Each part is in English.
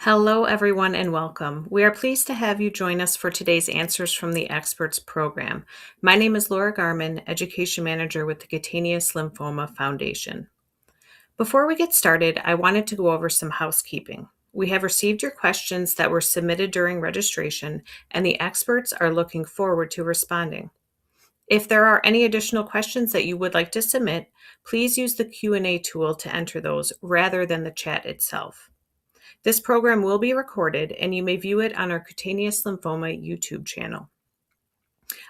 Hello, everyone, and welcome. We are pleased to have you join us for today's Answers from the Experts program. My name is Laura Garman, Education Manager with the Cutaneous Lymphoma Foundation. Before we get started, I wanted to go over some housekeeping. We have received your questions that were submitted during registration, and the experts are looking forward to responding. If there are any additional questions that you would like to submit, please use the Q&A tool to enter those rather than the chat itself. This program will be recorded and you may view it on our Cutaneous Lymphoma YouTube channel.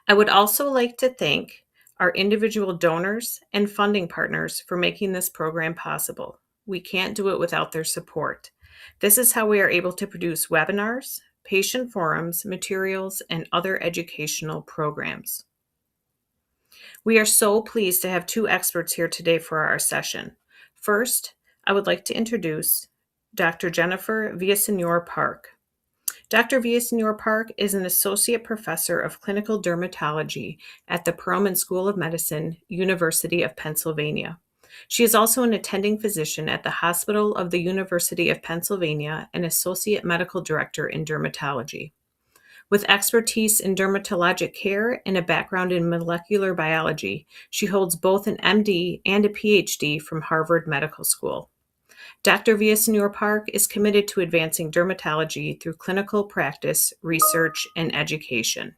I would also like to thank our individual donors and funding partners for making this program possible. We can't do it without their support. This is how we are able to produce webinars, patient forums, materials, and other educational programs. We are so pleased to have two experts here today for our session. First, I would like to introduce Dr. Jennifer Villasenor-Park. Dr. Villasenor-Park is an associate professor of clinical dermatology at the Perelman School of Medicine, University of Pennsylvania. She is also an attending physician at the Hospital of the University of Pennsylvania and associate medical director in dermatology. With expertise in dermatologic care and a background in molecular biology, she holds both an MD and a PhD from Harvard Medical School. Dr. Villasenor-Park is committed to advancing dermatology through clinical practice, research, and education.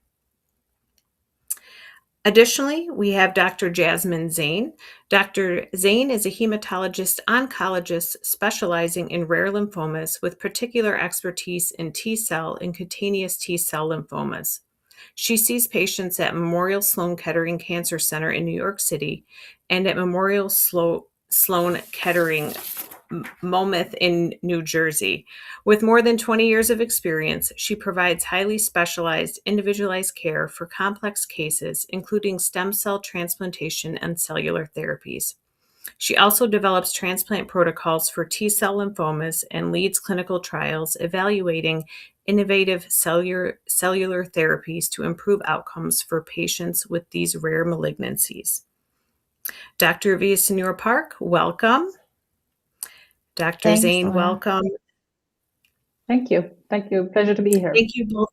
Additionally, we have Dr. Jasmine Zain. Dr. Zain is a hematologist-oncologist specializing in rare lymphomas with particular expertise in T-cell and cutaneous T-cell lymphomas. She sees patients at Memorial Sloan Kettering Cancer Center in New York City and at Memorial Sloan Kettering Monmouth in New Jersey. With more than 20 years of experience, she provides highly specialized, individualized care for complex cases, including stem cell transplantation and cellular therapies. She also develops transplant protocols for T-cell lymphomas and leads clinical trials evaluating innovative cellular therapies to improve outcomes for patients with these rare malignancies. Dr. Villasenor-Park, welcome. Dr. Thanks, Zain, Laura. welcome. Thank you. Thank you. Pleasure to be here. Thank you both.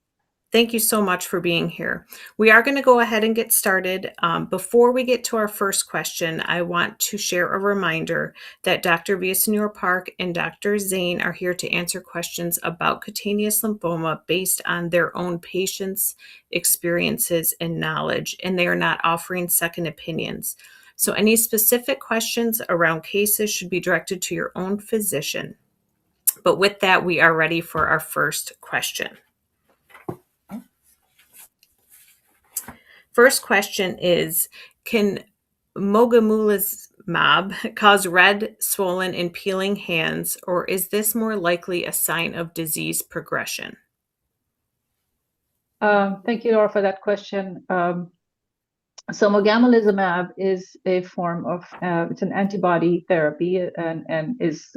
Thank you so much for being here. We are going to go ahead and get started. Before we get to our first question, I want to share a reminder that Dr. Villasenor-Park and Dr. Zain are here to answer questions about cutaneous lymphoma based on their own patients' experiences and knowledge, and they are not offering second opinions. So any specific questions around cases should be directed to your own physician. But with that, we are ready for our first question. First question is, can mogamulizumab cause red, swollen, and peeling hands, or is this more likely a sign of disease progression? Thank you, Laura, for that question. So mogamulizumab is a form of, it's an antibody therapy and is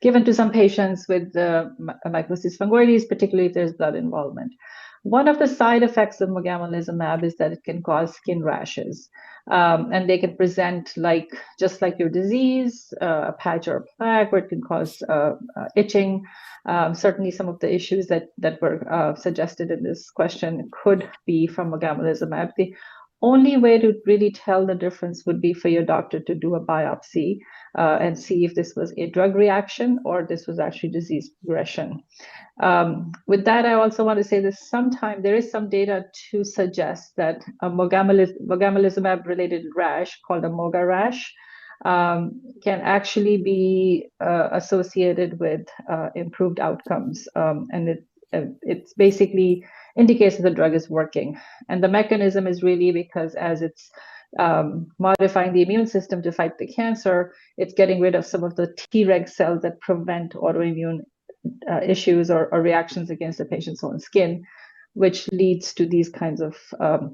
given to some patients with mycosis fungoides, particularly if there's blood involvement. One of the side effects of mogamulizumab is that it can cause skin rashes, and they can present just like your disease, a patch or a plaque, or it can cause itching. Certainly, some of the issues that were suggested in this question could be from mogamulizumab. The only way to really tell the difference would be for your doctor to do a biopsy and see if this was a drug reaction or this was actually disease progression. With that, I also want to say that there is some data to suggest that a mogamulizumab-related rash called a Moga rash can actually be associated with improved outcomes, and it's basically indicates that the drug is working. And the mechanism is really because as it's modifying the immune system to fight the cancer, it's getting rid of some of the Treg cells that prevent autoimmune issues or reactions against the patient's own skin, which leads to these kinds of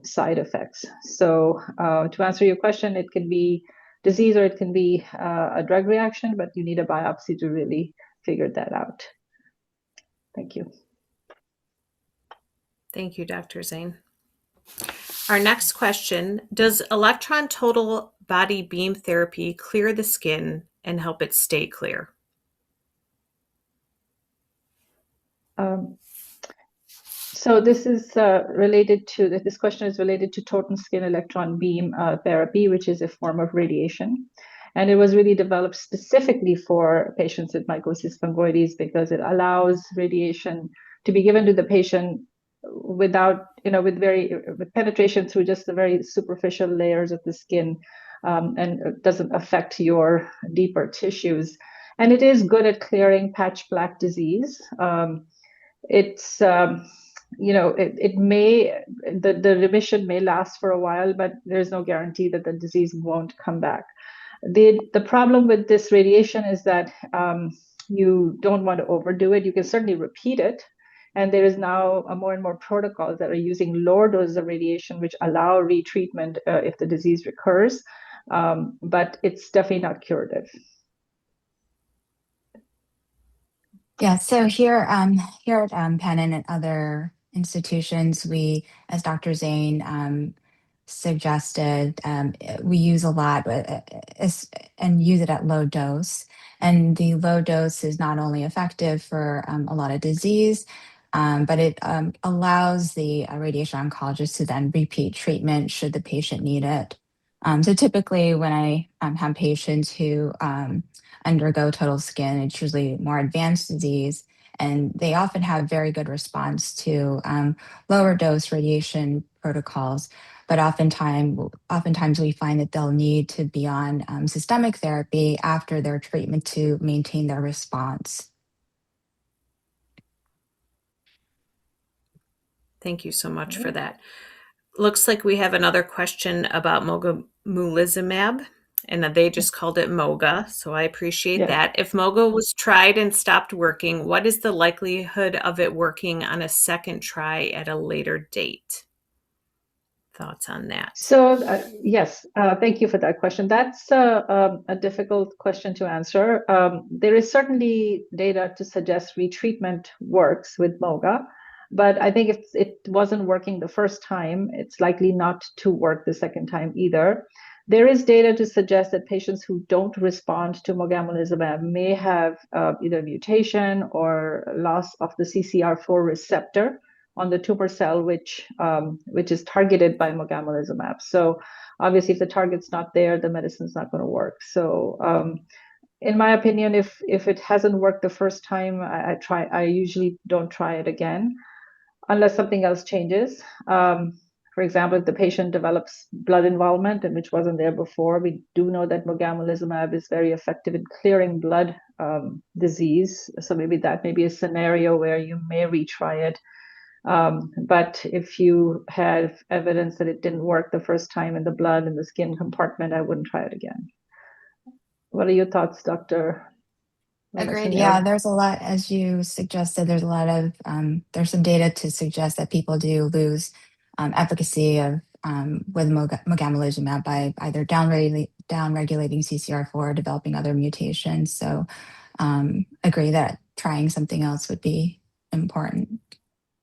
side effects. So to answer your question, it can be disease or it can be a drug reaction, but you need a biopsy to really figure that out. Thank you. Thank you, Dr. Zain. Our next question, does electron total body beam therapy clear the skin and help it stay clear? So this is this question is related to total skin electron beam therapy, which is a form of radiation. And it was really developed specifically for patients with mycosis fungoides because it allows radiation to be given to the patient without, with penetration through just the very superficial layers of the skin, and it doesn't affect your deeper tissues. And it is good at clearing patch plaque disease. It's the remission may last for a while, but there's no guarantee that the disease won't come back. The problem with this radiation is that you don't want to overdo it. You can certainly repeat it, and there is now more and more protocols that are using lower doses of radiation, which allow retreatment if the disease recurs, but it's definitely not curative. Yeah, so here at Penn and at other institutions, we, as Dr. Zain suggested, we use a lot and use it at low dose. And the low dose is not only effective for a lot of disease, but it allows the radiation oncologist to then repeat treatment should the patient need it. So typically when I have patients who undergo total skin, it's usually more advanced disease, and they often have very good response to lower dose radiation protocols. But oftentimes we find that they'll need to be on systemic therapy after their treatment to maintain their response. Thank you so much for that. Looks like we have another question about mogamulizumab, and they just called it Moga, so I appreciate that. If Moga was tried and stopped working, what is the likelihood of it working on a second try at a later date? Thoughts on that? So yes, thank you for that question. That's a difficult question to answer. There is certainly data to suggest retreatment works with Moga, but I think if it wasn't working the first time, it's likely not to work the second time either. There is data to suggest that patients who don't respond to mogamulizumab may have either mutation or loss of the CCR4 receptor on the tumor cell, which is targeted by mogamulizumab. So obviously, if the target's not there, the medicine's not going to work. So in my opinion, if it hasn't worked the first time, I usually don't try it again unless something else changes. For example, if the patient develops blood involvement, and which wasn't there before, we do know that mogamulizumab is very effective in clearing blood disease. So maybe that may be a scenario where you may retry it. But if you have evidence that it didn't work the first time in the blood and the skin compartment, I wouldn't try it again. What are your thoughts, Dr.? Agreed. Yeah, there's a lot, as you suggested, there's a lot of, there's some data to suggest that people do lose efficacy of with mogamulizumab by either downregulating CCR4 or developing other mutations. So agree that trying something else would be important.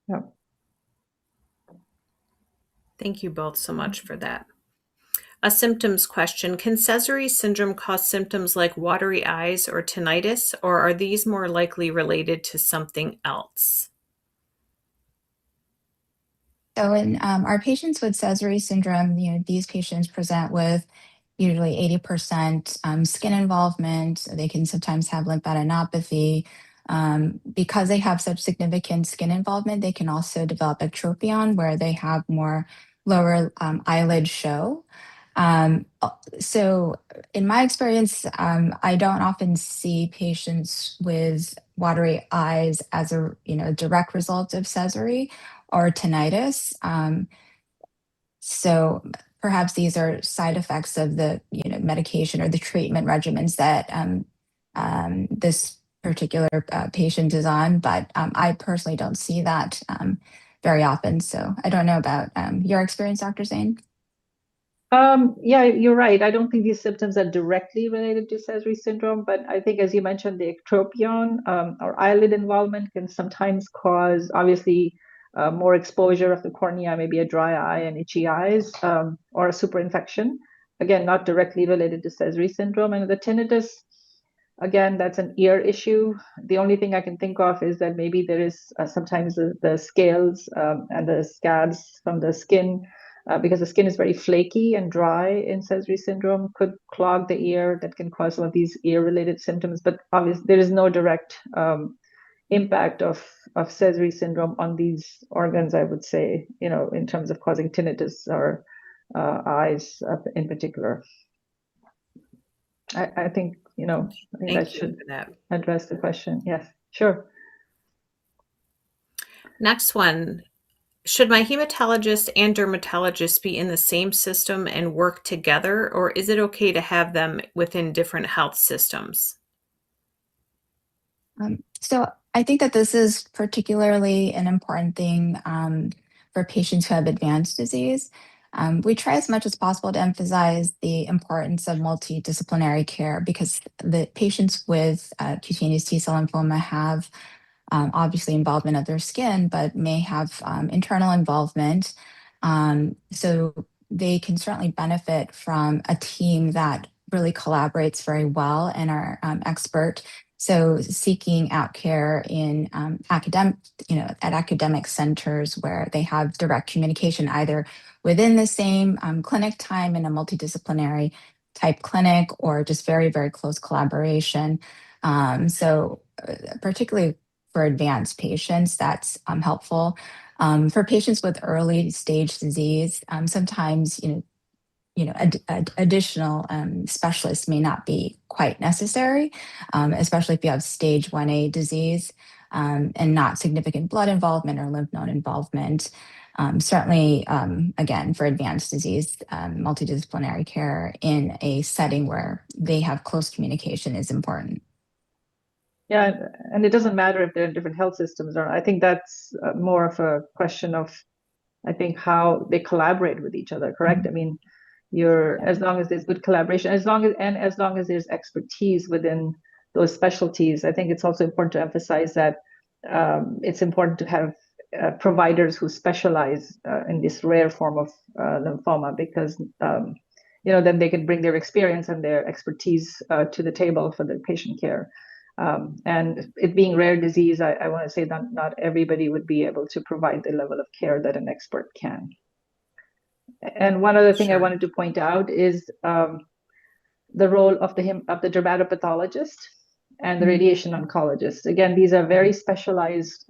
Yeah. Thank you both so much for that. A symptoms question. Can Sézary syndrome cause symptoms like watery eyes or tinnitus, or are these more likely related to something else? So in our patients with Sézary syndrome, these patients present with usually 80% skin involvement. They can sometimes have lymphadenopathy. Because they have such significant skin involvement, they can also develop ectropion, where they have more lower eyelid show. So in my experience, I don't often see patients with watery eyes as a direct result of Sézary or tinnitus. So perhaps these are side effects of the medication or the treatment regimens that this particular patient is on, but I personally don't see that very often. So I don't know about your experience, Dr. Zain. Yeah, you're right. I don't think these symptoms are directly related to Sézary syndrome, but I think, as you mentioned, the ectropion or eyelid involvement can sometimes cause, obviously, more exposure of the cornea, maybe a dry eye and itchy eyes, or a superinfection. Again, not directly related to Sézary syndrome. And the tinnitus, Again, that's an ear issue. The only thing I can think of is that maybe there is sometimes the scales and the scabs from the skin, because the skin is very flaky and dry in Sézary syndrome, could clog the ear. That can cause some of these ear-related symptoms. But obviously, there is no direct impact of Sézary syndrome on these organs, I would say, in terms of causing tinnitus or eyes in particular. I think, I think that should address the question. Yes, sure. Next one. Should my hematologist and dermatologist be in the same system and work together, or is it okay to have them within different health systems? So I think that this is particularly an important thing for patients who have advanced disease. We try as much as possible to emphasize the importance of multidisciplinary care because the patients with cutaneous T-cell lymphoma have obviously involvement of their skin, but may have internal involvement. So they can certainly benefit from a team that really collaborates very well and are expert. So seeking out care in academic, at academic centers where they have direct communication either within the same clinic time in a multidisciplinary type clinic or just very, very close collaboration. So particularly for advanced patients, that's helpful. For patients with early stage disease, sometimes additional specialists may not be quite necessary, especially if you have stage 1A disease and not significant blood involvement or lymph node involvement. Certainly, again, for advanced disease, multidisciplinary care in a setting where they have close communication is important. Yeah, and it doesn't matter if they're in different health systems or not. I think that's more of a question of, I think, how they collaborate with each other, correct? Mm-hmm. I mean, as long as there's good collaboration, as long as there's expertise within those specialties, I think it's also important to emphasize that it's important to have providers who specialize in this rare form of lymphoma because, then they can bring their experience and their expertise to the table for the patient care. And it being rare disease, I want to say that not everybody would be able to provide the level of care that an expert can. And one other thing I wanted to point out is the role of the dermatopathologist and the radiation oncologist. Again, these are very specialized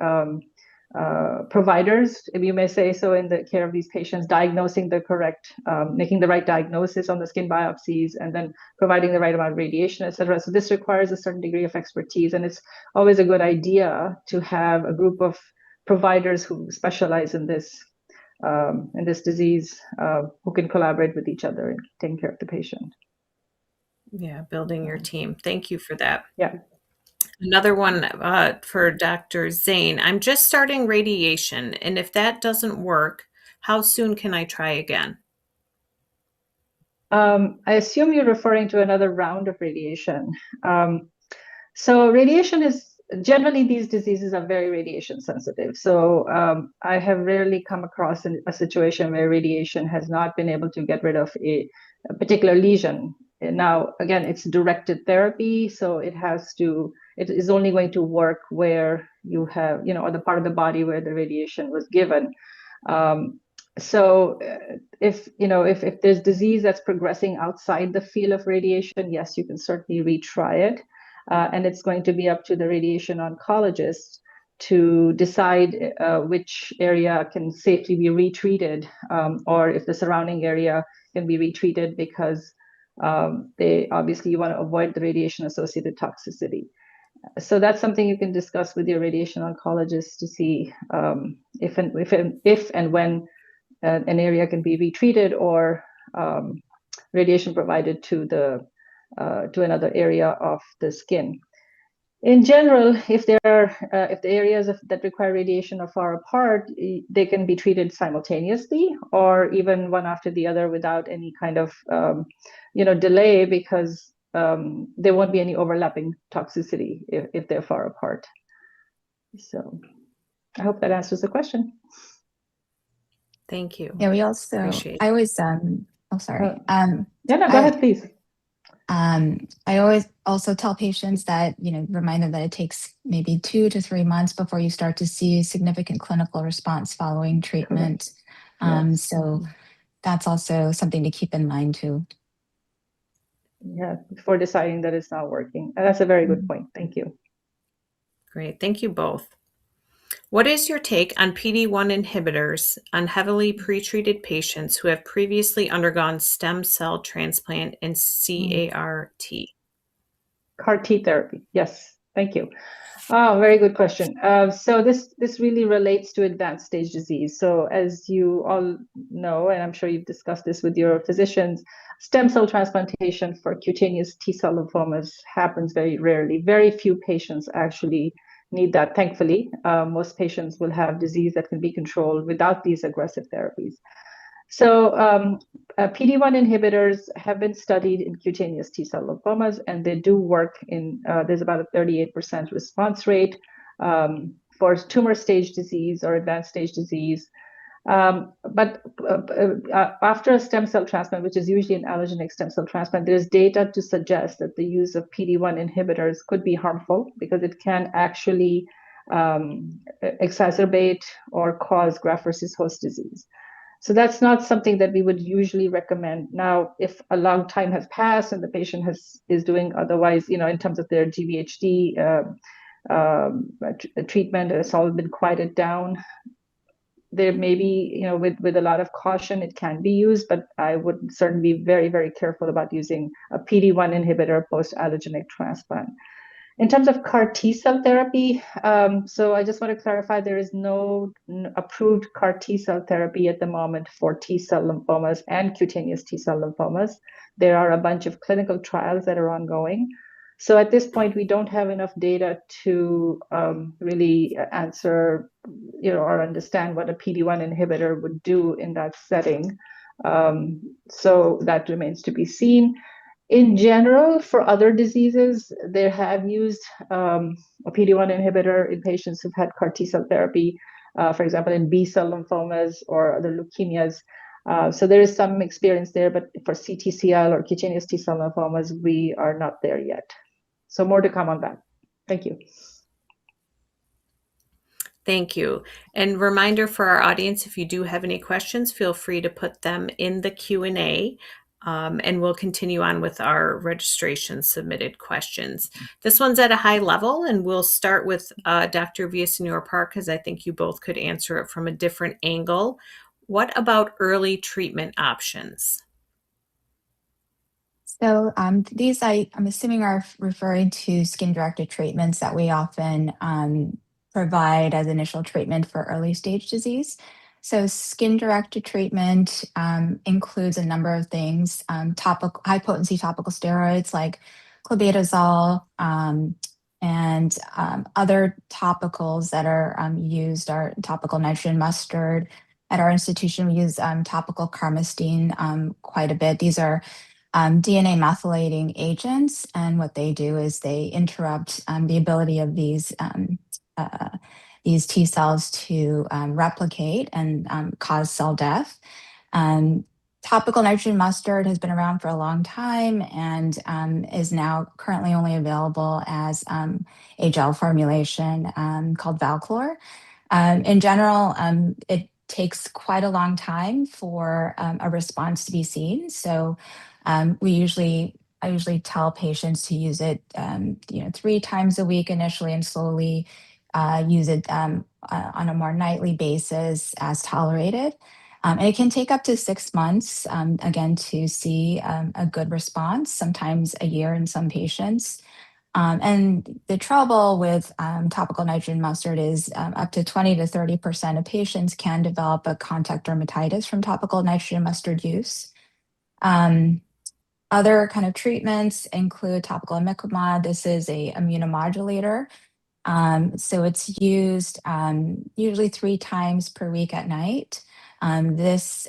providers, if you may say so, in the care of these patients, diagnosing the correct, making the right diagnosis on the skin biopsies, and then providing the right amount of radiation, et cetera. So this requires a certain degree of expertise, and it's always a good idea to have a group of providers who specialize in this disease, who can collaborate with each other in taking care of the patient. Yeah, building your team. Thank you for that. Yeah. Another one for Dr. Zain. I'm just starting radiation, and if that doesn't work, how soon can I try again? I assume you're referring to another round of radiation. So radiation is, generally these diseases are very radiation sensitive. So I have rarely come across a situation where radiation has not been able to get rid of a particular lesion. And now, again, it's directed therapy, so it is only going to work where you have, or the part of the body where the radiation was given. So if there's disease that's progressing outside the field of radiation, yes, you can certainly retry it. And it's going to be up to the radiation oncologist to decide which area can safely be retreated, or if the surrounding area can be retreated because you want to avoid the radiation-associated toxicity. So that's something you can discuss with your radiation oncologist to see if and when an area can be retreated or radiation provided to another area of the skin. In general, if the areas that require radiation are far apart, they can be treated simultaneously or even one after the other without any kind of delay, because there won't be any overlapping toxicity if they're far apart. So I hope that answers the question. Thank you. Yeah, we also, appreciate I was, oh, sorry. Yeah, no, go ahead, please. I always also tell patients that, remind them that it takes maybe 2 to 3 months before you start to see significant clinical response following treatment. Yes. So that's also something to keep in mind too. Yeah, before deciding that it's not working. And that's a very good point. Thank you. Great. Thank you both. What is your take on PD-1 inhibitors on heavily pretreated patients who have previously undergone stem cell transplant and CAR-T? CAR-T therapy. Yes, thank you. Oh, very good question. So this really relates to advanced stage disease. So as you all know, and I'm sure you've discussed this with your physicians, stem cell transplantation for cutaneous T-cell lymphomas happens very rarely. Very few patients actually need that, thankfully. Most patients will have disease that can be controlled without these aggressive therapies. So PD-1 inhibitors have been studied in cutaneous T-cell lymphomas, and they do work in, there's about a 38% response rate for tumor stage disease or advanced stage disease. But after a stem cell transplant, which is usually an allogeneic stem cell transplant, there's data to suggest that the use of PD-1 inhibitors could be harmful because it can actually exacerbate or cause graft versus host disease. So that's not something that we would usually recommend. Now, if a long time has passed and the patient is doing otherwise, in terms of their GVHD treatment, it's all been quieted down. There may be, with a lot of caution, it can be used, but I would certainly be very, very careful about using a PD-1 inhibitor post-allogeneic transplant. In terms of CAR T-cell therapy, so I just want to clarify, there is no approved CAR T-cell therapy at the moment for T-cell lymphomas and cutaneous T-cell lymphomas. There are a bunch of clinical trials that are ongoing. So at this point, we don't have enough data to really answer, or understand what a PD-1 inhibitor would do in that setting. So that remains to be seen. In general, for other diseases, they have used a PD-1 inhibitor in patients who've had CAR T-cell therapy, for example, in B-cell lymphomas or other leukemias. So there is some experience there, but for CTCL or cutaneous T-cell lymphomas, we are not there yet. So more to come on that. Thank you. Thank you. And reminder for our audience, if you do have any questions, feel free to put them in the Q&A. And we'll continue on with our registration submitted questions. This one's at a high level, and we'll start with Dr. Villasenor-Park, because I think you both could answer it from a different angle. What about early treatment options? So these, I'm assuming, are referring to skin-directed treatments that we often provide as initial treatment for early stage disease. So skin-directed treatment includes a number of things, high-potency topical steroids like clobetasol, and other topicals that are used are topical nitrogen mustard. At our institution, we use topical carmustine quite a bit. These are DNA methylating agents, and what they do is they interrupt the ability of these T cells to replicate and cause cell death. Topical nitrogen mustard has been around for a long time and is now currently only available as a gel formulation called Valclor. In general, it takes quite a long time for a response to be seen. So I usually tell patients to use it, 3 times a week initially, and slowly use it on a more nightly basis as tolerated. And it can take up to 6 months, again, to see a good response, sometimes a year in some patients. And the trouble with topical nitrogen mustard is up to 20 to 30% of patients can develop a contact dermatitis from topical nitrogen mustard use. Other kind of treatments include topical imicamab. This is a immunomodulator. So it's used usually 3 times per week at night. This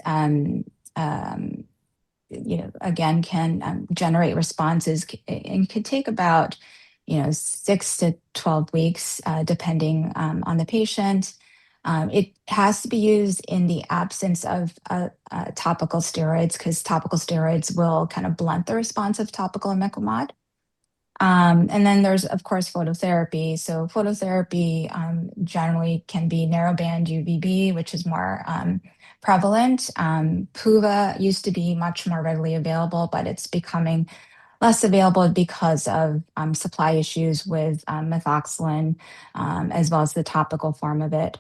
again, can generate responses and could take about 6 to 12 weeks, depending on the patient. It has to be used in the absence of topical steroids, because topical steroids will kind of blunt the response of topical imicamod. And then there's, of course, phototherapy. So phototherapy generally can be narrowband UVB, which is more prevalent. PUVA used to be much more readily available, but it's becoming less available because of supply issues with methoxylin, as well as the topical form of it.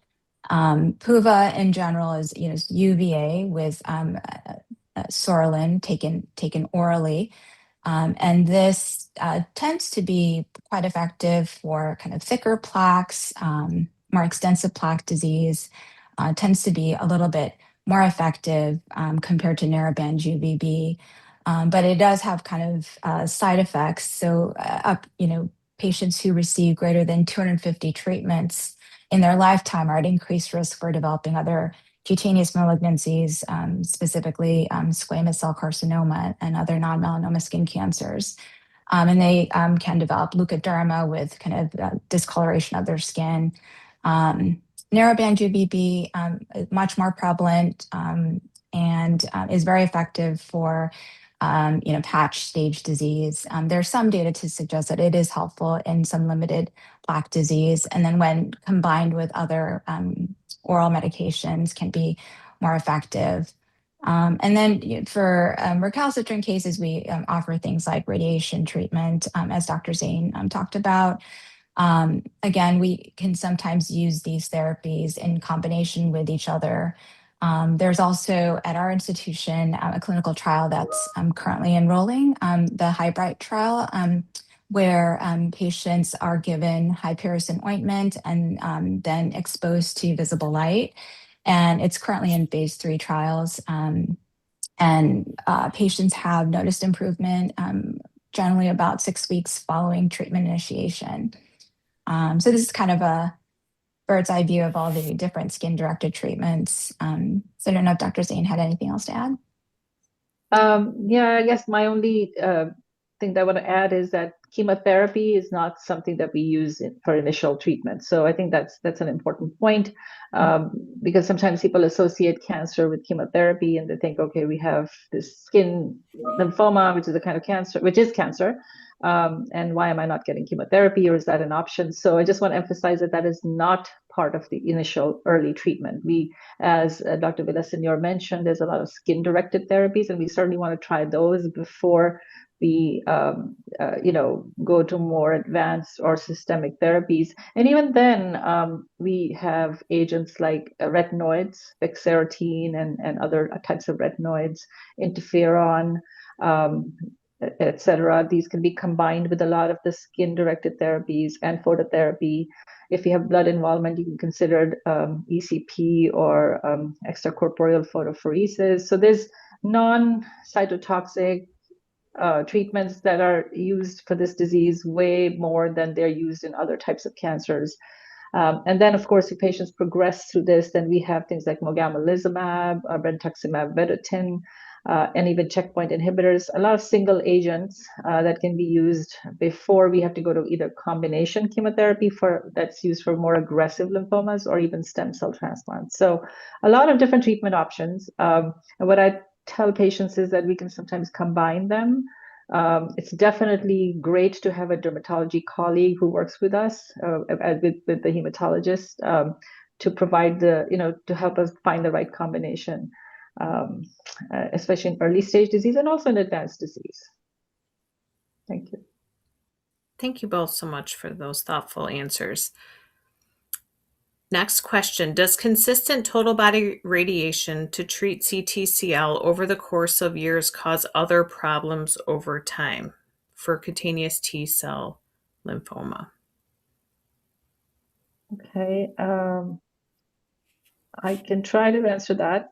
PUVA in general is UVA with Sorlin taken orally. And this tends to be quite effective for kind of thicker plaques, more extensive plaque disease, tends to be a little bit more effective compared to narrowband UVB. But it does have kind of side effects. So patients who receive greater than 250 treatments in their lifetime are at increased risk for developing other cutaneous malignancies, specifically squamous cell carcinoma and other non-melanoma skin cancers. And they can develop leukoderma with kind of discoloration of their skin. Narrowband UVB is much more prevalent and is very effective for patch stage disease. There's some data to suggest that it is helpful in some limited plaque disease. And then when combined with other oral medications can be more effective. And then for recalcitrant cases, we offer things like radiation treatment, as Dr. Zain talked about. Again, we can sometimes use these therapies in combination with each other. There's also at our institution a clinical trial that's currently enrolling, the Highbright trial, where patients are given hypericin ointment and then exposed to visible light. And it's currently in phase 3 trials. And patients have noticed improvement generally about 6 weeks following treatment initiation. So this is kind of a bird's eye view of all the different skin-directed treatments. So I don't know if Dr. Zain had anything else to add. Yeah, I guess my only thing that I want to add is that chemotherapy is not something that we use for initial treatment. So I think that's an important point, because sometimes people associate cancer with chemotherapy and they think, okay, we have this skin lymphoma, which is a kind of cancer, which is cancer. And why am I not getting chemotherapy, or is that an option? So I just want to emphasize that that is not part of the initial early treatment. We, as Dr. Villasenor mentioned, there's a lot of skin-directed therapies, and we certainly want to try those before we go to more advanced or systemic therapies. And even then, we have agents like retinoids, bexarotene, and other types of retinoids, interferon, etc. These can be combined with a lot of the skin-directed therapies and phototherapy. If you have blood involvement, you can consider ECP or extracorporeal photopheresis. So there's non-cytotoxic treatments that are used for this disease way more than they're used in other types of cancers. And then, of course, if patients progress through this, then we have things like mogamulizumab, brentuximab vedotin, and even checkpoint inhibitors, a lot of single agents that can be used before we have to go to either combination chemotherapy that's used for more aggressive lymphomas, or even stem cell transplants. So a lot of different treatment options. And what I tell patients is that we can sometimes combine them. It's definitely great to have a dermatology colleague who works with us, with the hematologist, to provide to help us find the right combination, especially in early stage disease and also in advanced disease. Thank you. Thank you both so much for those thoughtful answers. Next question. Does consistent total body radiation to treat CTCL over the course of years cause other problems over time for cutaneous T-cell lymphoma? Okay. I can try to answer that.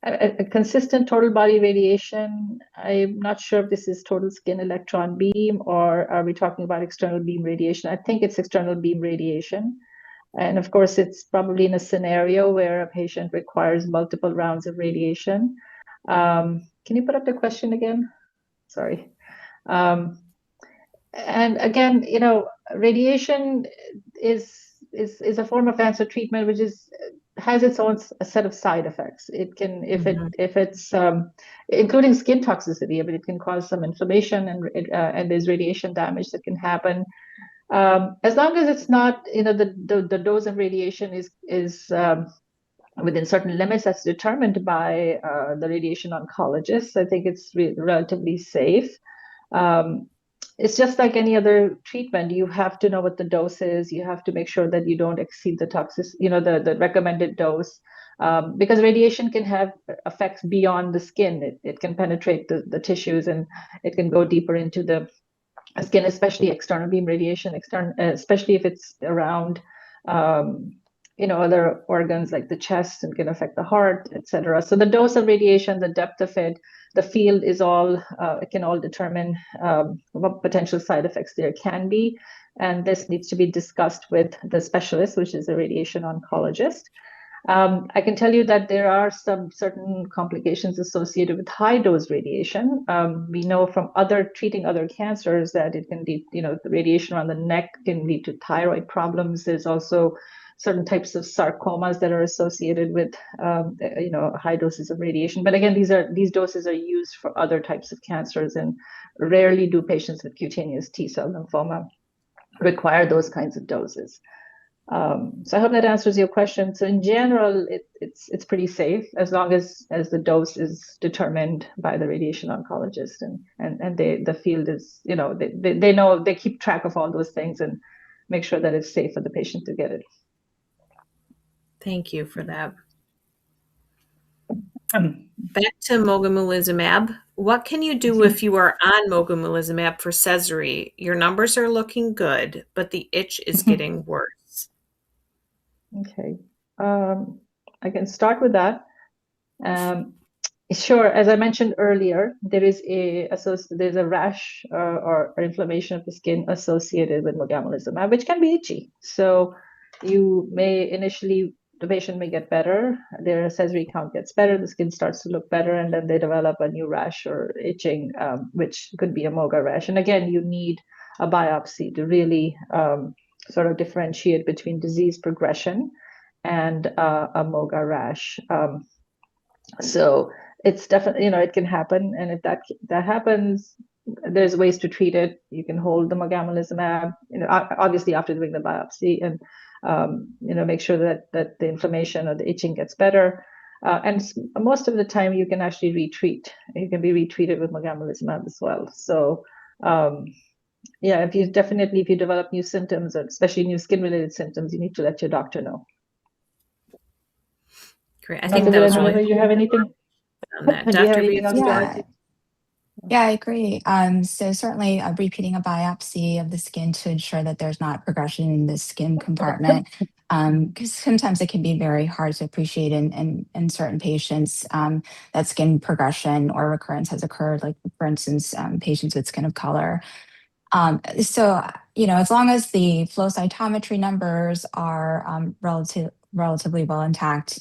A consistent total body radiation, I'm not sure if this is total skin electron beam, or are we talking about external beam radiation? I think it's external beam radiation. And of course, it's probably in a scenario where a patient requires multiple rounds of radiation. Can you put up the question again? Sorry. And again, radiation is is a form of cancer treatment which has its own set of side effects. It can, if it's including skin toxicity, but it can cause some inflammation, and there's radiation damage that can happen. As long as it's not, the dose of radiation is within certain limits that's determined by the radiation oncologist, I think it's relatively safe. It's just like any other treatment. You have to know what the dose is. You have to make sure that you don't exceed the the recommended dose, because radiation can have effects beyond the skin. It can penetrate the tissues, and it can go deeper into the skin, especially external beam radiation, especially if it's around other organs like the chest, and can affect the heart, etc. So the dose of radiation, the depth of it, the field is all, it can all determine what potential side effects there can be. And this needs to be discussed with the specialist, which is a radiation oncologist. I can tell you that there are some certain complications associated with high dose radiation. We know from treating other cancers that it can lead, the radiation around the neck can lead to thyroid problems. There's also certain types of sarcomas that are associated with, high doses of radiation. But again, these doses are used for other types of cancers, and rarely do patients with cutaneous T-cell lymphoma require those kinds of doses. So I hope that answers your question. So in general, it's pretty safe as long as the dose is determined by the radiation oncologist, and the field is, they know, they keep track of all those things and make sure that it's safe for the patient to get it. Thank you for that. Back to mogamulizumab. What can you do if you are on mogamulizumab for Sezary? Your numbers are looking good, but the itch is getting worse. Okay. I can start with that. Sure. As I mentioned earlier, there's a rash or inflammation of the skin associated with mogamulizumab, which can be itchy. So the patient may get better, their Sezary count gets better, the skin starts to look better, and then they develop a new rash or itching, which could be a Moga rash. And again, you need a biopsy to really sort of differentiate between disease progression and a Moga rash. So it's definitely, it can happen. And if that happens, there's ways to treat it. You can hold the mogamulizumab, obviously after doing the biopsy, and make sure that the inflammation or the itching gets better. And most of the time you can actually retreat. You can be retreated with mogamulizumab as well. So if you develop new symptoms, or especially new skin-related symptoms, you need to let your doctor know. Great. I think that was really. Do you have anything on that? Do you have Dr. anything else to add? Yeah, I agree. So certainly repeating a biopsy of the skin to ensure that there's not progression in the skin compartment, because sometimes it can be very hard to appreciate in certain patients that skin progression or recurrence has occurred, like for instance, patients with skin of color. So, as long as the flow cytometry numbers are relatively well intact,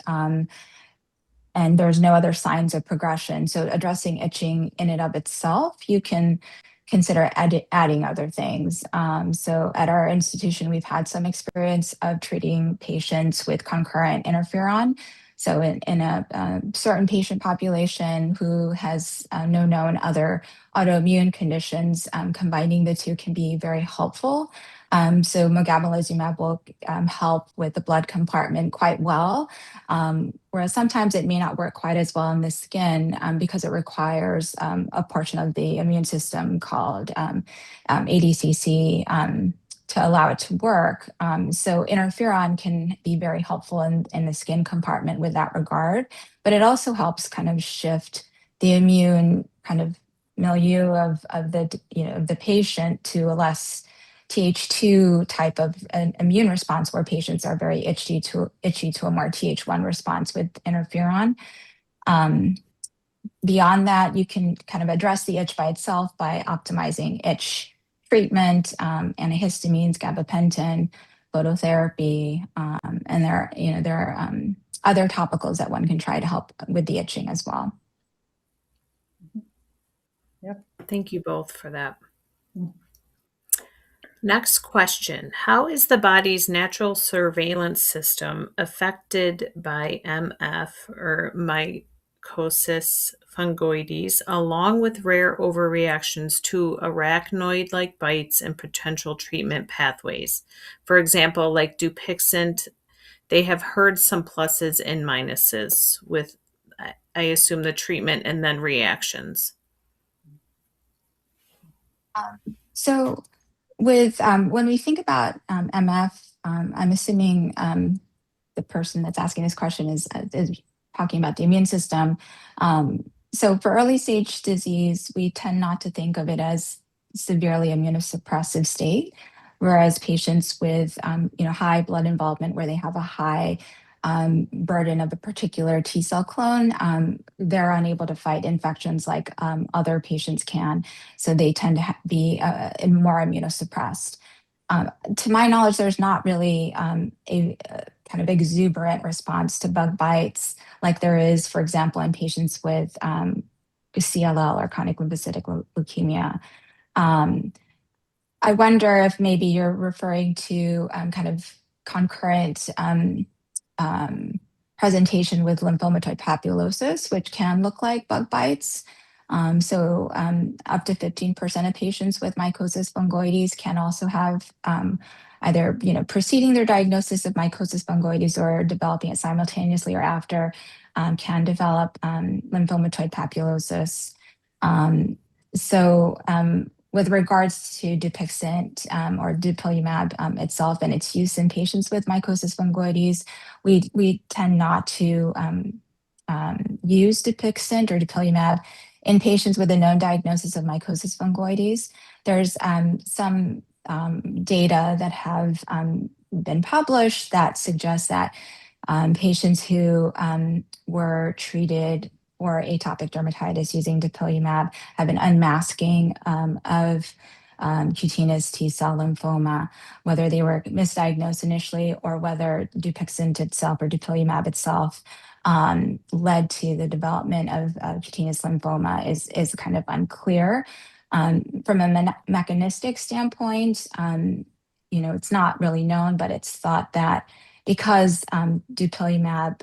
and there's no other signs of progression. So addressing itching in and of itself, you can consider adding other things. So at our institution, we've had some experience of treating patients with concurrent interferon. So in a certain patient population who has no known other autoimmune conditions, combining the two can be very helpful. So mogamulizumab will help with the blood compartment quite well, whereas sometimes it may not work quite as well in the skin because it requires a portion of the immune system called ADCC to allow it to work. So interferon can be very helpful in the skin compartment with that regard, but it also helps kind of shift the immune kind of milieu of the patient to a less Th2 type of an immune response, where patients are very itchy to a more Th1 response with interferon. Beyond that, you can kind of address the itch by itself by optimizing itch treatment, antihistamines, gabapentin, phototherapy, and there are other topicals that one can try to help with the itching as well. Yep. Thank you both for that. Next question. How is the body's natural surveillance system affected by MF or mycosis fungoides, along with rare overreactions to arachnoid-like bites and potential treatment pathways? For example, like Dupixent, they have heard some pluses and minuses with, I assume, the treatment and then reactions. So with when we think about MF, I'm assuming the person that's asking this question is talking about the immune system. So for early stage disease, we tend not to think of it as severely immunosuppressive state, whereas patients with high blood involvement, where they have a high burden of a particular T cell clone, they're unable to fight infections like other patients can. So they tend to be more immunosuppressed. To my knowledge, there's not really a kind of exuberant response to bug bites like there is, for example, in patients with CLL or chronic lymphocytic leukemia. I wonder if maybe you're referring to kind of concurrent presentation with lymphomatoid papulosis, which can look like bug bites. Up to 15% of patients with mycosis fungoides can also have either preceding their diagnosis of mycosis fungoides or developing it simultaneously or after can develop lymphomatoid papulosis. With regards to Dupixent or dupilumab itself and its use in patients with mycosis fungoides, we tend not to use Dupixent or dupilumab in patients with a known diagnosis of mycosis fungoides. There's some data that have been published that suggests that patients who were treated for atopic dermatitis using dupilumab have an unmasking of cutaneous T-cell lymphoma, whether they were misdiagnosed initially or whether Dupixent itself or dupilumab itself led to the development of cutaneous lymphoma is kind of unclear. From a mechanistic standpoint, it's not really known, but it's thought that because dupilumab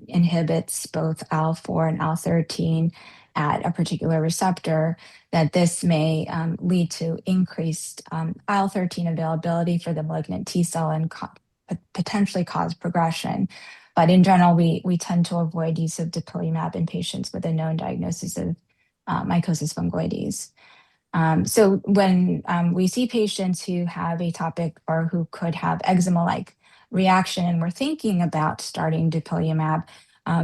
inhibits both IL-4 and IL-13 at a particular receptor, that this may lead to increased IL-13 availability for the malignant T cell and potentially cause progression. But in general, we tend to avoid use of dupilumab in patients with a known diagnosis of mycosis fungoides. So when we see patients who have atopic or who could have eczema-like reaction and we're thinking about starting dupilumab,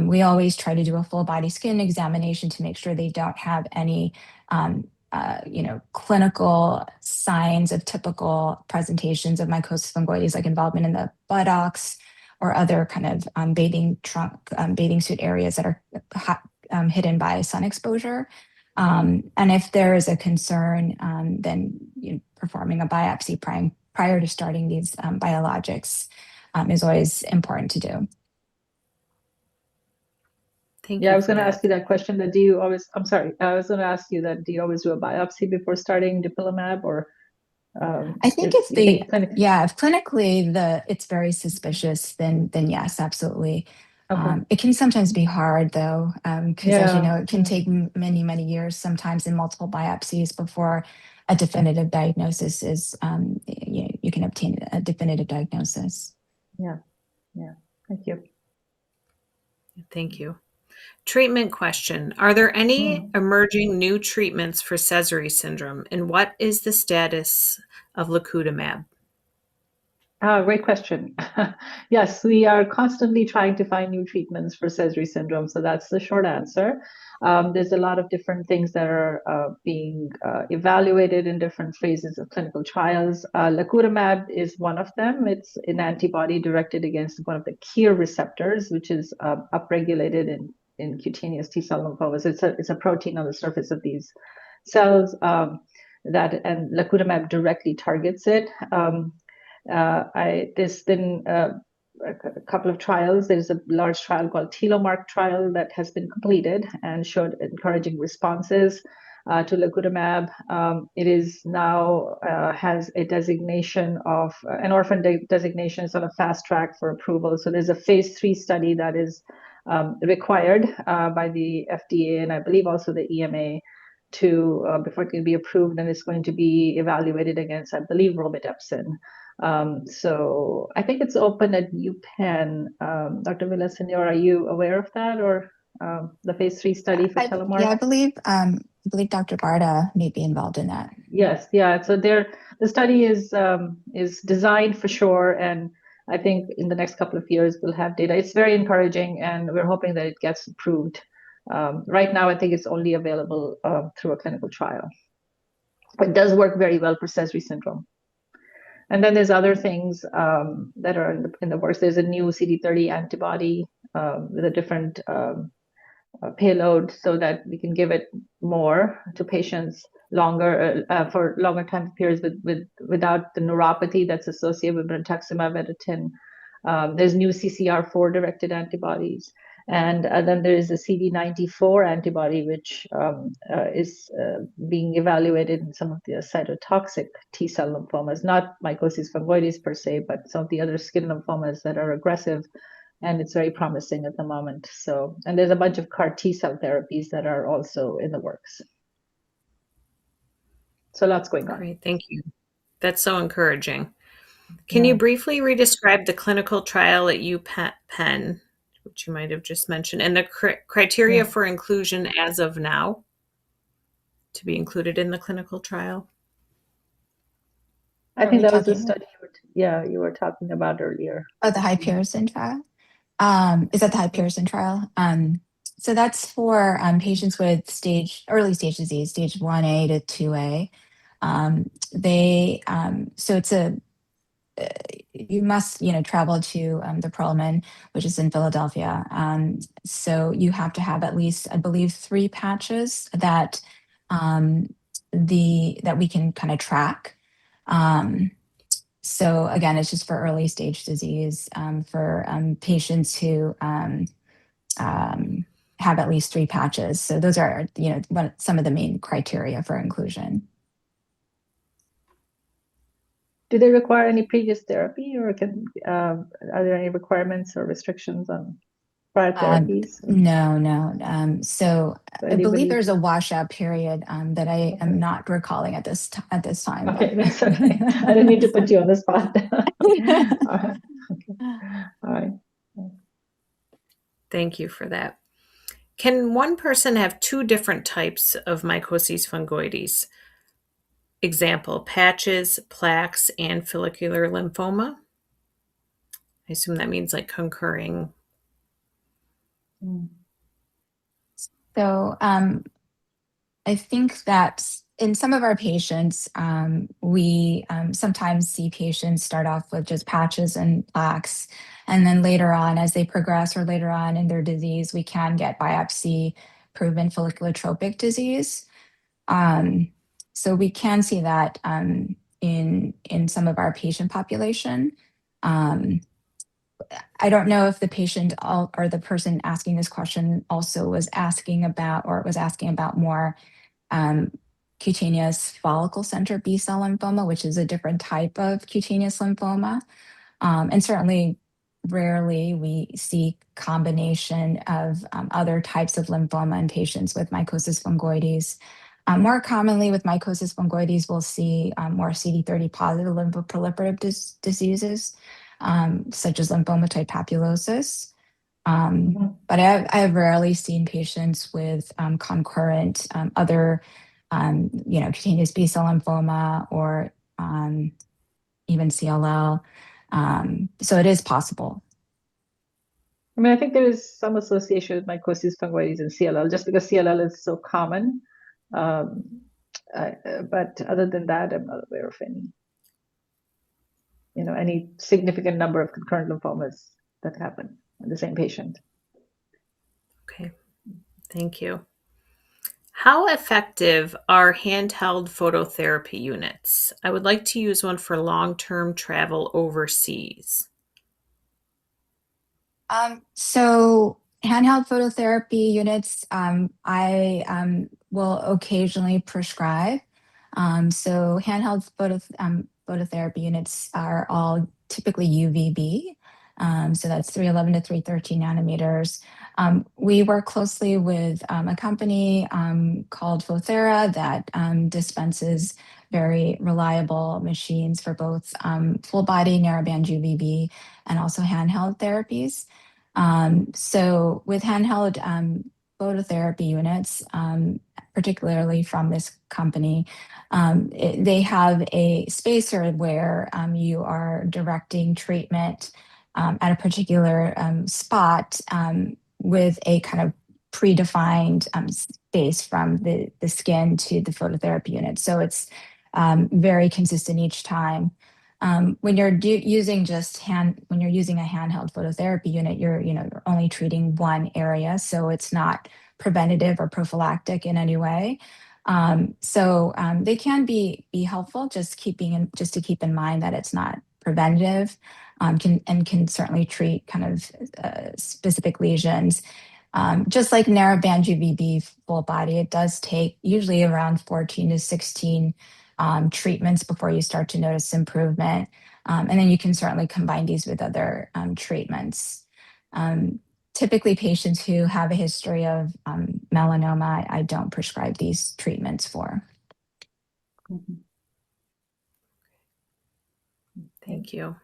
we always try to do a full body skin examination to make sure they don't have any clinical signs of typical presentations of mycosis fungoides, like involvement in the buttocks or other kind of bathing suit areas that are hidden by sun exposure. And if there is a concern, then performing a biopsy prior to starting these biologics is always important to do. Thank you. I was going to ask you that question. That do you always? I'm sorry. I was going to ask you that. Do you always do a biopsy before starting dupilumab, or? I think if clinically it's very suspicious, then yes, absolutely. Okay. It can sometimes be hard though, because as you know, it can take many years, sometimes in multiple biopsies before a definitive diagnosis is you can obtain a definitive diagnosis. Yeah. Thank you. Thank you. Treatment question. Are there any emerging new treatments for Sézary syndrome, and what is the status of Lacutamab? Great question. Yes, we are constantly trying to find new treatments for Sézary syndrome. So that's the short answer. There's a lot of different things that are being evaluated in different phases of clinical trials. Lacutamab is one of them. It's an antibody directed against one of the KIR receptors, which is upregulated in cutaneous T-cell lymphomas. It's a protein on the surface of these cells and Lacutamab directly targets it. There's been a couple of trials. There's a large trial called TELOMARK trial that has been completed and showed encouraging responses. to Lacutamab. It is now has a designation of an orphan designation, sort of fast track for approval. So there's a phase 3 study that is required by the FDA and I believe also the EMA to before it can be approved, and it's going to be evaluated against, I believe, Romidepsin. So I think it's open at UPenn. Dr. Villasenor, are you aware of that, or the phase 3 study for telemark? Yeah, I believe Dr. Barta may be involved in that. Yes, yeah. So the study is designed for sure, and I think in the next couple of years we'll have data. It's very encouraging, and we're hoping that it gets approved. Right now, I think it's only available through a clinical trial. It does work very well for Sézary syndrome. And then there's other things that are in the works. There's a new CD30 antibody with a different payload, so that we can give it more to patients longer for longer time periods without the neuropathy that's associated with brentuximab vedotin. There's new CCR4 directed antibodies. And then there is a CD94 antibody, which is being evaluated in some of the cytotoxic T cell lymphomas, not mycosis fungoides per se, but some of the other skin lymphomas that are aggressive. And it's very promising at the moment. So, and there's a bunch of CAR T cell therapies that are also in the works. So lots going on. Great, thank you. That's so encouraging. Can you briefly re-describe the clinical trial at UPenn, which you might have just mentioned, and the criteria for inclusion as of now to be included in the clinical trial? I think that was the study you were talking about earlier. Oh, the Hypericin trial? Is that the Hypericin trial? So that's for patients with early stage disease, stage 1A to 2A. So it's you must, travel to the Perelman, which is in Philadelphia. So you have to have at least, I believe, 3 patches that that we can kind of track. So again, it's just for early stage disease for patients who have at least 3 patches. So those are, some of the main criteria for inclusion. Do they require any previous therapy, or are there any requirements or restrictions on prior therapies? No. So I believe there's a washout period that I am not recalling at this time. Okay, that's okay. I didn't mean to put you on the spot. All right. Thank you for that. Can one person have 2 different types of mycosis fungoides? Example, patches, plaques, and follicular lymphoma? I assume that means like concurring. So I think that in some of our patients, we sometimes see patients start off with just patches and plaques. And then later on, as they progress or later on in their disease, we can get biopsy-proven follicular tropic disease. So we can see that in some of our patient population. I don't know if the patient or the person asking this question also was asking about more cutaneous follicle center B-cell lymphoma, which is a different type of cutaneous lymphoma. And certainly rarely we see combination of other types of lymphoma in patients with mycosis fungoides. More commonly with mycosis fungoides, we'll see more CD30 positive lymphoproliferative diseases, such as lymphomatoid papulosis. But I have rarely seen patients with concurrent other, cutaneous B-cell lymphoma or even CLL. So it is possible. I mean, I think there is some association with mycosis fungoides and CLL, just because CLL is so common. But other than that, I'm not aware of any significant number of concurrent lymphomas that happen in the same patient. Okay, thank you. How effective are handheld phototherapy units? I would like to use one for long-term travel overseas. So handheld phototherapy units, I will occasionally prescribe. So handheld phototherapy units are all typically UVB. So that's 311 to 313 nanometers. We work closely with a company called Phothera that dispenses very reliable machines for both full body narrowband UVB and also handheld therapies. So with handheld phototherapy units, particularly from this company, they have a spacer where you are directing treatment at a particular spot with a kind of predefined space from the skin to the phototherapy unit. So it's very consistent each time. When you're using a handheld phototherapy unit, you're only treating one area, so it's not preventative or prophylactic in any way. So they can be helpful, just to keep in mind that it's not preventative, can certainly treat kind of specific lesions. Just like narrowband UVB full body, it does take usually around 14 to 16 treatments before you start to notice improvement. And then you can certainly combine these with other treatments. Typically, patients who have a history of melanoma, I don't prescribe these treatments for. Thank you.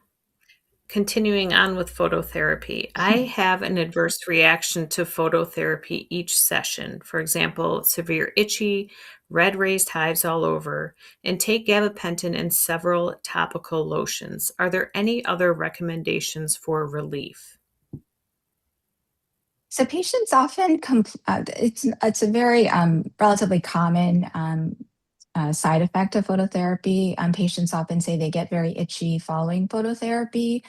Continuing on with phototherapy, I have an adverse reaction to phototherapy each session. For example, severe itchy, red raised hives all over, and take gabapentin and several topical lotions. Are there any other recommendations for relief? So patients often, it's a very relatively common side effect of phototherapy. Patients often say they get very itchy following phototherapy.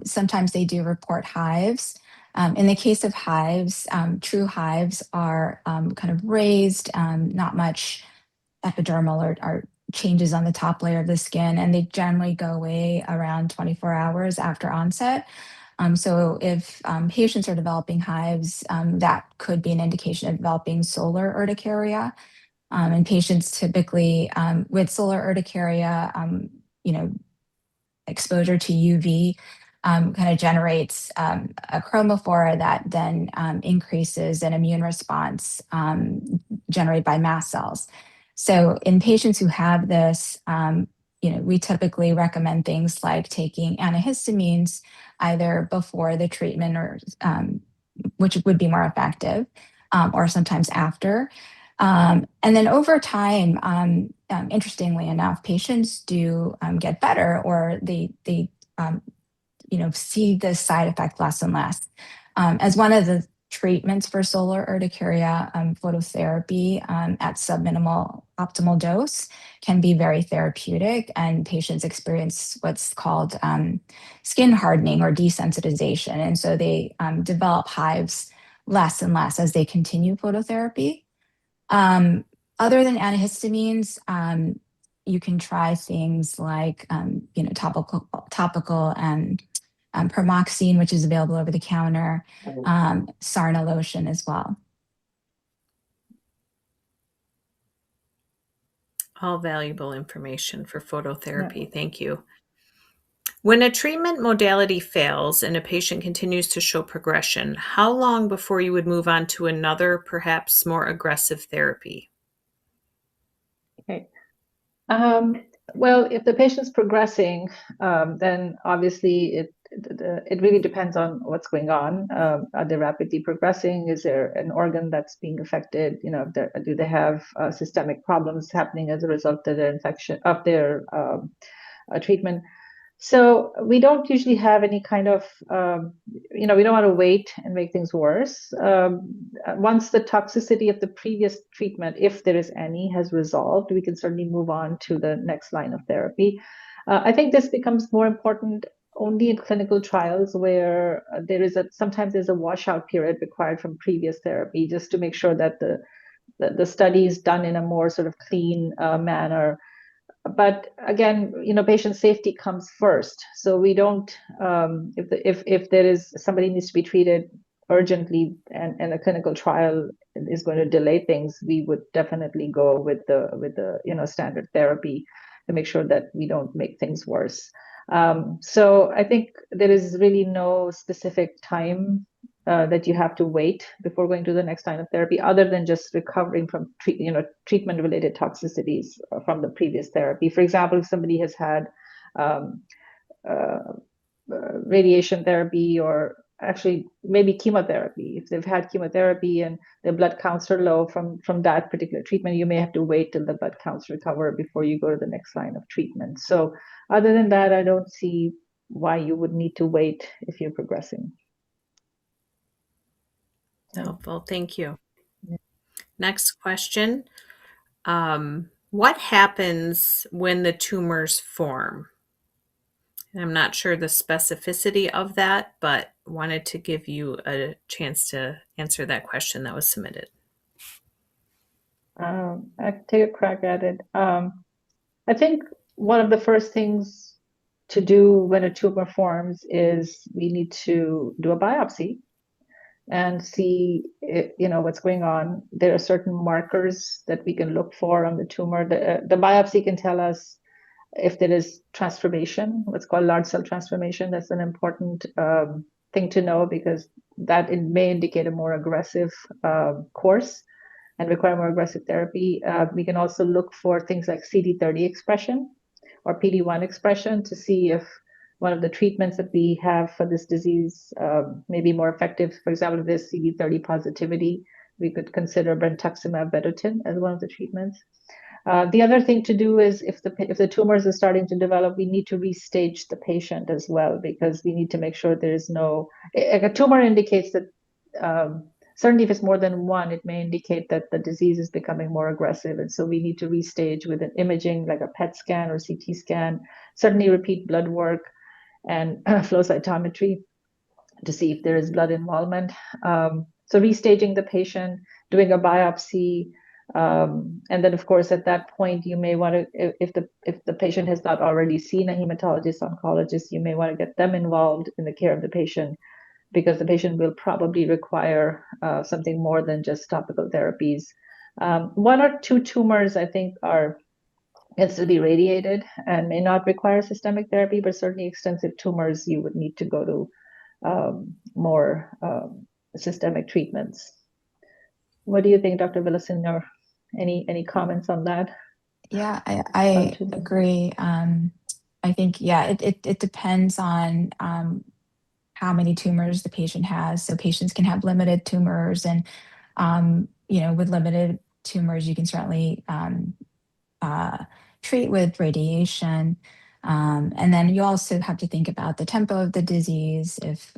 Sometimes they do report hives. In the case of hives, true hives are kind of raised, not much epidermal or changes on the top layer of the skin, and they generally go away around 24 hours after onset. So if patients are developing hives, that could be an indication of developing solar urticaria. And patients typically with solar urticaria, exposure to UV kind of generates a chromophore that then increases an immune response generated by mast cells. So in patients who have this, we typically recommend things like taking antihistamines either before the treatment or which would be more effective, or sometimes after. And then over time, interestingly enough, patients do get better, or they see the side effect less and less. As one of the treatments for solar urticaria, phototherapy at subminimal optimal dose can be very therapeutic, and patients experience what's called skin hardening or desensitization. And so they develop hives less and less as they continue phototherapy. Other than antihistamines, you can try things like topical Permoxine, which is available over the counter, Sarna lotion as well. All valuable information for phototherapy. Yeah. Thank you. When a treatment modality fails and a patient continues to show progression, how long before you would move on to another, perhaps more aggressive therapy? Okay. Well, if the patient's progressing, then obviously it really depends on what's going on. Are they rapidly progressing? Is there an organ that's being affected? Do they have systemic problems happening as a result of their infection, of their treatment? So we don't usually have any kind of, we don't want to wait and make things worse. Once the toxicity of the previous treatment, if there is any, has resolved, we can certainly move on to the next line of therapy. I think this becomes more important only in clinical trials where sometimes there's a washout period required from previous therapy, just to make sure that the study is done in a more sort of clean manner. But again, patient safety comes first. So we don't, if there is somebody needs to be treated urgently and a clinical trial is going to delay things, we would definitely go with the standard therapy to make sure that we don't make things worse. So I think there is really no specific time that you have to wait before going to the next line of therapy, other than just recovering from treatment-related toxicities from the previous therapy. For example, if somebody has had radiation therapy, or actually maybe chemotherapy. If they've had chemotherapy and their blood counts are low from that particular treatment, you may have to wait till the blood counts recover before you go to the next line of treatment. So other than that, I don't see why you would need to wait if you're progressing. Helpful. Thank you. Next question. What happens when the tumors form? And I'm not sure the specificity of that, but wanted to give you a chance to answer that question that was submitted. I can take a crack at it. I think one of the first things to do when a tumor forms is we need to do a biopsy and see what's going on. There are certain markers that we can look for on the tumor. The biopsy can tell us if there is transformation, what's called large cell transformation. That's an important thing to know, because that it may indicate a more aggressive course and require more aggressive therapy. We can also look for things like CD30 expression or PD-1 expression to see if one of the treatments that we have for this disease may be more effective. For example, if there's CD30 positivity, we could consider brentuximab vedotin as one of the treatments. The other thing to do is if the tumors are starting to develop, we need to restage the patient as well, because we need to make sure there is no, a tumor indicates that certainly if it's more than one, it may indicate that the disease is becoming more aggressive. And so we need to restage with an imaging like a PET scan or CT scan, certainly repeat blood work and flow cytometry to see if there is blood involvement. So restaging the patient, doing a biopsy, and then of course at that point you may want to, if the patient has not already seen a hematologist, oncologist, you may want to get them involved in the care of the patient, because the patient will probably require something more than just topical therapies. One or two tumors I think can still be radiated and may not require systemic therapy, but certainly extensive tumors you would need to go to more systemic treatments. What do you think, Dr. Villasenor? Any comments on that? Yeah, I agree. I think, yeah, it depends on how many tumors the patient has. So patients can have limited tumors, and with limited tumors, you can certainly treat with radiation. And then you also have to think about the tempo of the disease. If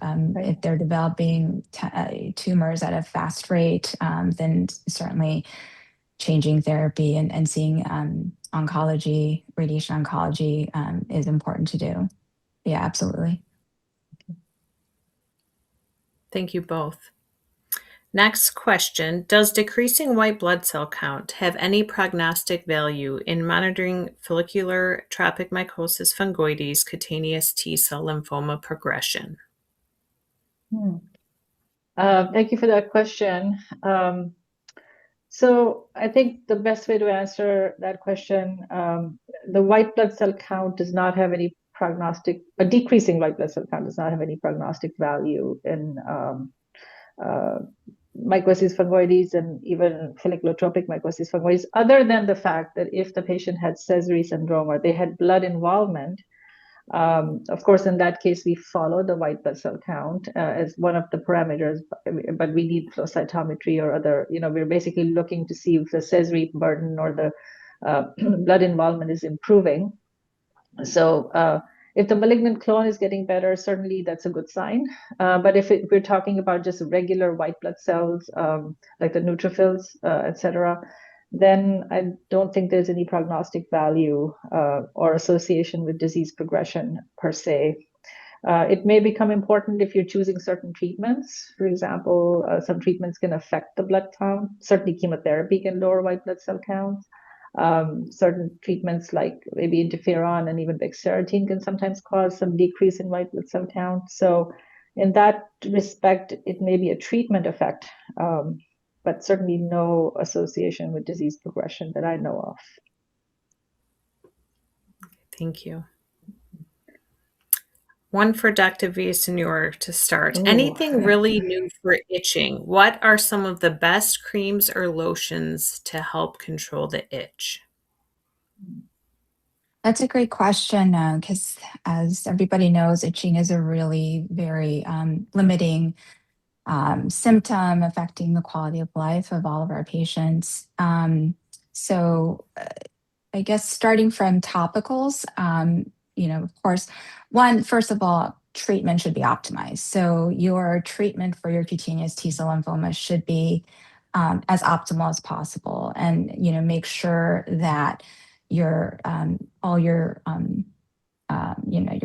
they're developing tumors at a fast rate, then certainly changing therapy and seeing oncology, radiation oncology is important to do. Yeah, absolutely. Thank you both. Next question. Does decreasing white blood cell count have any prognostic value in monitoring follicular tropic mycosis fungoides cutaneous T-cell lymphoma progression? Thank you for that question. So I think the best way to answer that question, the white blood cell count does not have any prognostic, a decreasing white blood cell count does not have any prognostic value in mycosis fungoides and even follicular tropic mycosis fungoides, other than the fact that if the patient had Sézary syndrome or they had blood involvement, of course, in that case, we follow the white blood cell count as one of the parameters, but we need flow cytometry or other, we're basically looking to see if the Sezary burden or the blood involvement is improving. So if the malignant clone is getting better, certainly that's a good sign. But if we're talking about just regular white blood cells, like the neutrophils, etc., then I don't think there's any prognostic value or association with disease progression per se. It may become important if you're choosing certain treatments. For example, some treatments can affect the blood count. Certainly chemotherapy can lower white blood cell counts. Certain treatments like maybe interferon and even bexarotene can sometimes cause some decrease in white blood cell count. So in that respect, it may be a treatment effect. but certainly no association with disease progression that I know of. Thank you. One for Dr. Villasenor to start. Ooh. Anything really new for itching? What are some of the best creams or lotions to help control the itch? That's a great question because, as everybody knows, itching is a really very limiting symptom affecting the quality of life of all of our patients. So, I guess starting from topicals, of course, first of all, treatment should be optimized. So your treatment for your cutaneous T-cell lymphoma should be as optimal as possible, and make sure that your all your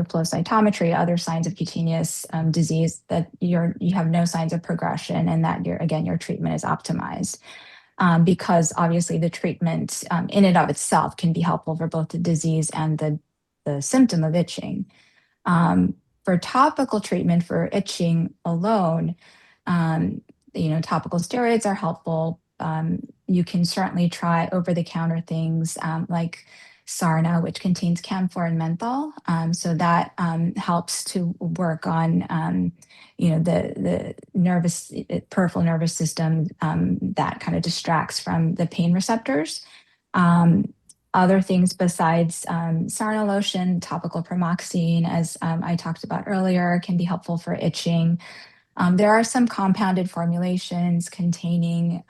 flow cytometry, other signs of cutaneous disease, that you have no signs of progression, and that your treatment is optimized. Because obviously the treatment in and of itself can be helpful for both the disease and the symptom of itching. For topical treatment for itching alone, topical steroids are helpful. You can certainly try over-the-counter things like Sarna, which contains camphor and menthol. So that helps to work on, the peripheral nervous system that kind of distracts from the pain receptors. Other things besides Sarna lotion, topical pramoxine, as I talked about earlier, can be helpful for itching. There are some compounded formulations containing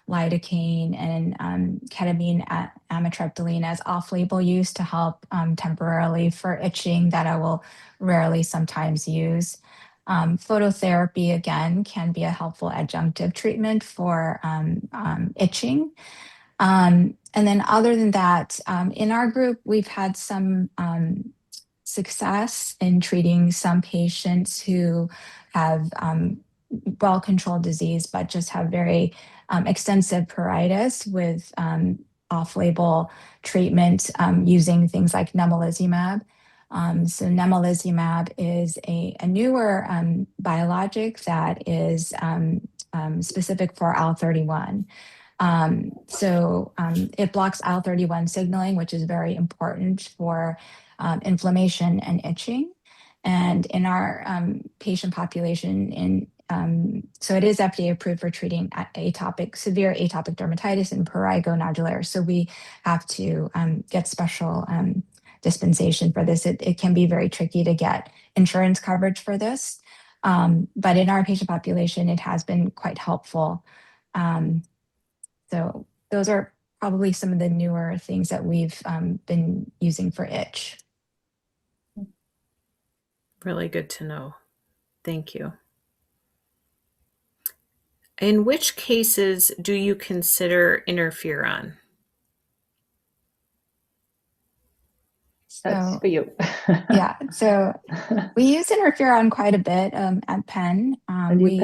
lidocaine and ketamine amitriptyline as off-label use to help temporarily for itching that I will rarely sometimes use. Phototherapy, again, can be a helpful adjunctive treatment for itching. And then other than that, in our group, we've had some success in treating some patients who have well-controlled disease, but just have very extensive pruritus with off-label treatment using things like nemolizumab. So nemolizumab is a newer biologic that is specific for IL-31. It blocks IL-31 signaling, which is very important for inflammation and itching. And in our patient population, so it is FDA approved for treating severe atopic dermatitis and prurigo nodularis. So we have to get special dispensation for this. It can be very tricky to get insurance coverage for this. But in our patient population, it has been quite helpful. So those are probably some of the newer things that we've been using for itch. Really good to know. Thank you. In which cases do you consider interferon? That's for you. Yeah, so we use interferon quite a bit at Penn. We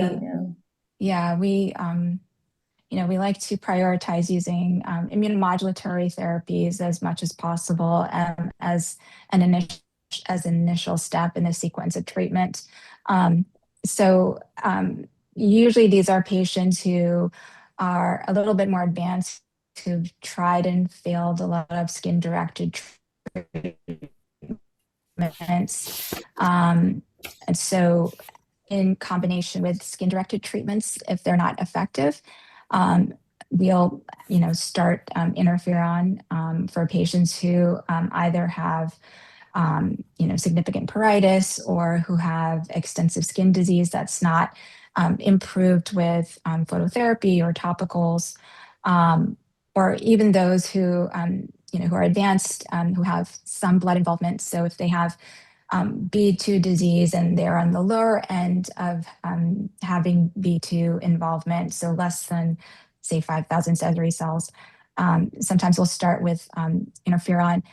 like to prioritize using immunomodulatory therapies as much as possible as an initial step in the sequence of treatment. Usually these are patients who are a little bit more advanced, who've tried and failed a lot of skin-directed treatments. And so in combination with skin-directed treatments, if they're not effective, we'll start interferon for patients who either have significant pruritus or who have extensive skin disease that's not improved with phototherapy or topicals, or even those who who are advanced, who have some blood involvement. So if they have B2 disease and they're on the lower end of having B2 involvement, so less than, say, 5,000 Sezary cells, sometimes we'll start with interferon,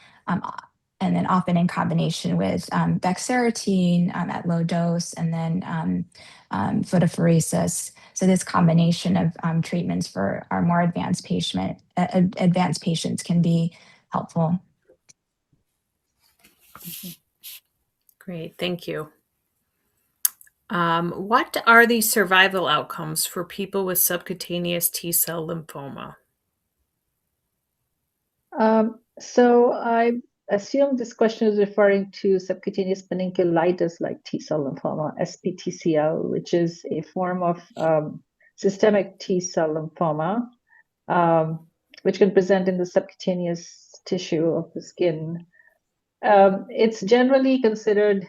and then often in combination with bexarotene at low dose, and then photopheresis. So this combination of treatments for our more advanced patients can be helpful. Great, thank you. What are the survival outcomes for people with subcutaneous T-cell lymphoma? So I assume this question is referring to subcutaneous panniculitis like T-cell lymphoma, SPTCL, which is a form of systemic T-cell lymphoma, which can present in the subcutaneous tissue of the skin. It's generally considered,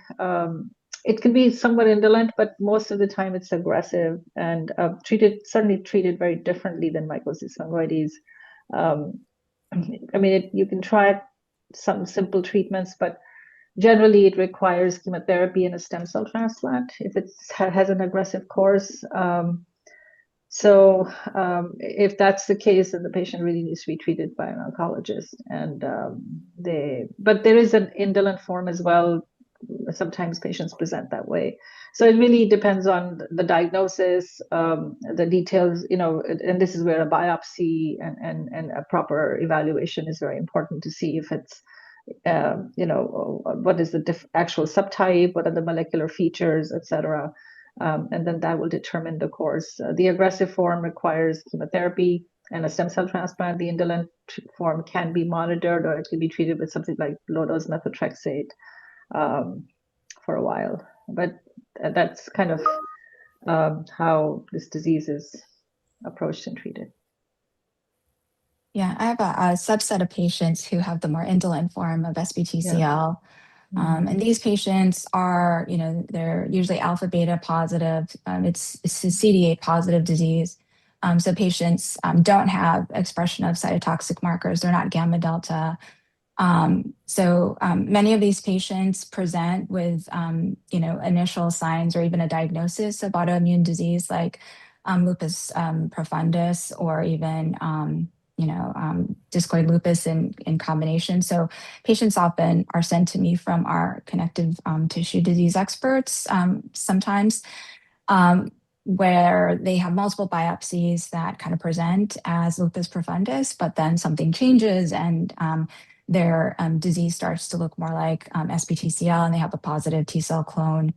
it can be somewhat indolent, but most of the time it's aggressive and certainly treated very differently than mycosis fungoides. Um, I mean, you can try some simple treatments, but generally it requires chemotherapy and a stem cell transplant if it has an aggressive course. If that's the case, then the patient really needs to be treated by an oncologist. But there is an indolent form as well. Sometimes patients present that way. So it really depends on the diagnosis, the details, and this is where a biopsy and a proper evaluation is very important to see if it's, what is the actual subtype, what are the molecular features, et cetera. And then that will determine the course. The aggressive form requires chemotherapy and a stem cell transplant. The indolent form can be monitored, or it can be treated with something like low-dose methotrexate for a while. But that's kind of how this disease is approached and treated. Yeah, I have a subset of patients who have the more indolent form of SBTCL. And these patients are, they're usually alpha beta positive. It's a CD8 positive disease. So patients don't have expression of cytotoxic markers. They're not gamma delta. So many of these patients present with, initial signs or even a diagnosis of autoimmune disease like lupus profundus or even, discoid lupus in combination. So patients often are sent to me from our connective tissue disease experts sometimes, where they have multiple biopsies that kind of present as lupus profundus, but then something changes and their disease starts to look more like SPTCL, and they have a positive T cell clone.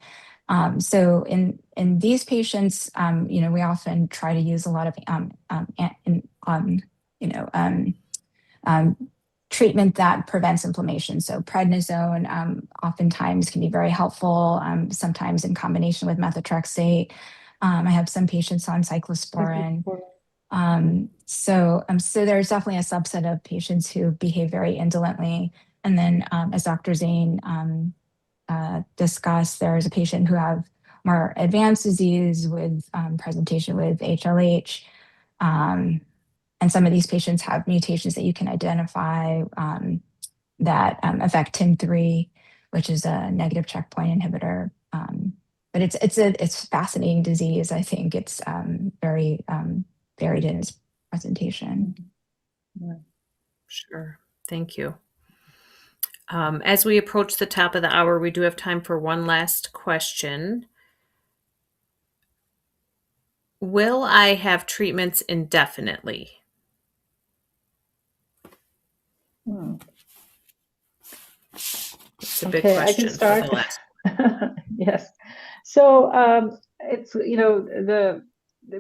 So in these patients, we often try to use a lot of treatment that prevents inflammation. So prednisone oftentimes can be very helpful, sometimes in combination with methotrexate. I have some patients on cyclosporin. So there's definitely a subset of patients who behave very indolently. And then as Dr. Zain discussed, there's a patient who have more advanced disease with presentation with HLH. And some of these patients have mutations that you can identify that affect TIM3, which is a negative checkpoint inhibitor. But it's a fascinating disease. I think it's very varied in its presentation. Yeah. Sure. Thank you. As we approach the top of the hour, we do have time for one last question. Will I have treatments indefinitely? It's a big question. I can start. For the last. Yes. So it's,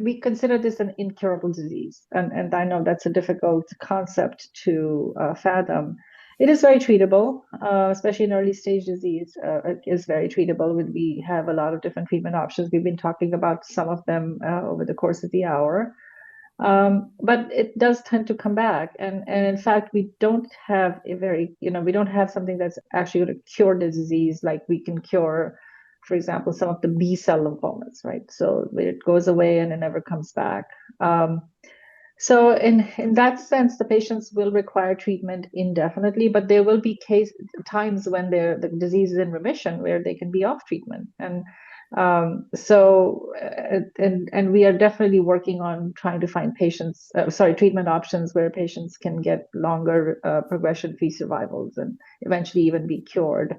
we consider this an incurable disease. And I know that's a difficult concept to fathom. It is very treatable, especially in early stage disease. It is very treatable. We have a lot of different treatment options. We've been talking about some of them over the course of the hour. But it does tend to come back. And in fact, we don't have we don't have something that's actually going to cure the disease like we can cure, for example, some of the B cell lymphomas, right? So it goes away and it never comes back. So in that sense, the patients will require treatment indefinitely, but there will be times when the disease is in remission where they can be off treatment. And we are definitely working on trying to find treatment options where patients can get longer progression-free survivals and eventually even be cured.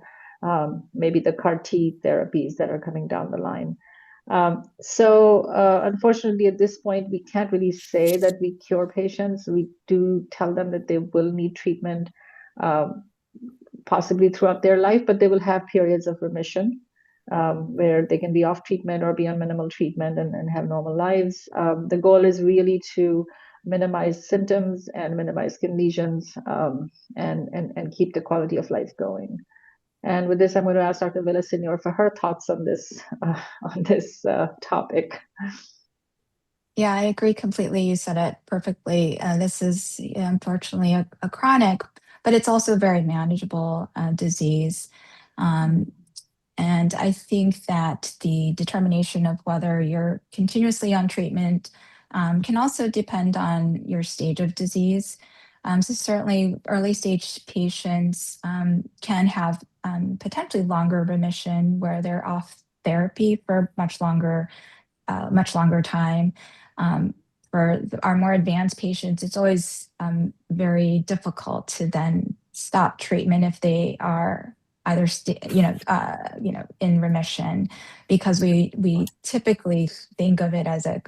Maybe the CAR T therapies that are coming down the line. Unfortunately, at this point, we can't really say that we cure patients. We do tell them that they will need treatment possibly throughout their life, but they will have periods of remission. where they can be off treatment or be on minimal treatment and have normal lives. The goal is really to minimize symptoms and minimize skin lesions, and keep the quality of life going. And with this, I'm going to ask Dr. Villasenor for her thoughts on this topic. Yeah, I agree completely. You said it perfectly. This is unfortunately a chronic, but it's also a very manageable disease. And I think that the determination of whether you're continuously on treatment can also depend on your stage of disease. So certainly early stage patients can have potentially longer remission where they're off therapy for much longer time. For our more advanced patients, it's always very difficult to then stop treatment if they are either in remission, because we typically think of it as a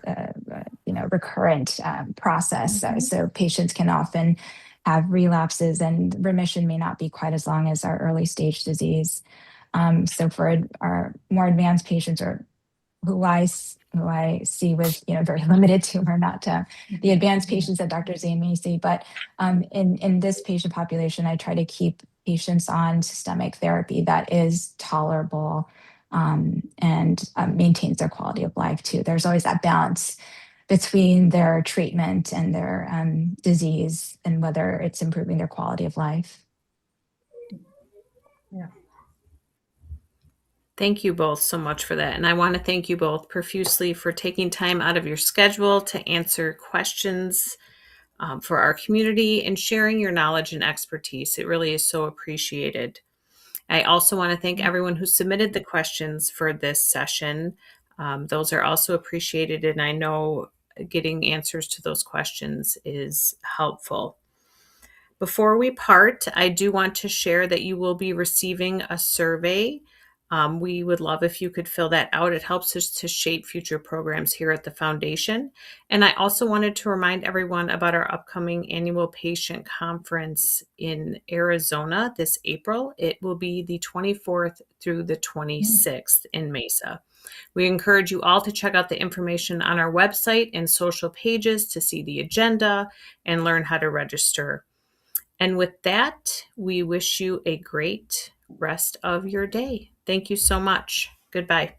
recurrent process. So patients can often have relapses, and remission may not be quite as long as our early stage disease. So for our more advanced patients, or who I see with very limited tumor, not the advanced patients that Dr. Zain may see, but in this patient population, I try to keep patients on systemic therapy that is tolerable and maintains their quality of life too. There's always that balance between their treatment and their disease, and whether it's improving their quality of life. Yeah. Thank you both so much for that. And I want to thank you both profusely for taking time out of your schedule to answer questions for our community and sharing your knowledge and expertise. It really is so appreciated. I also want to thank everyone who submitted the questions for this session. Those are also appreciated, and I know getting answers to those questions is helpful. Before we part, I do want to share that you will be receiving a survey. We would love if you could fill that out. It helps us to shape future programs here at the foundation. And I also wanted to remind everyone about our upcoming annual patient conference in Arizona this April. It will be the 24th through the 26th in Mesa. We encourage you all to check out the information on our website and social pages to see the agenda and learn how to register. And with that, we wish you a great rest of your day. Thank you so much. Goodbye.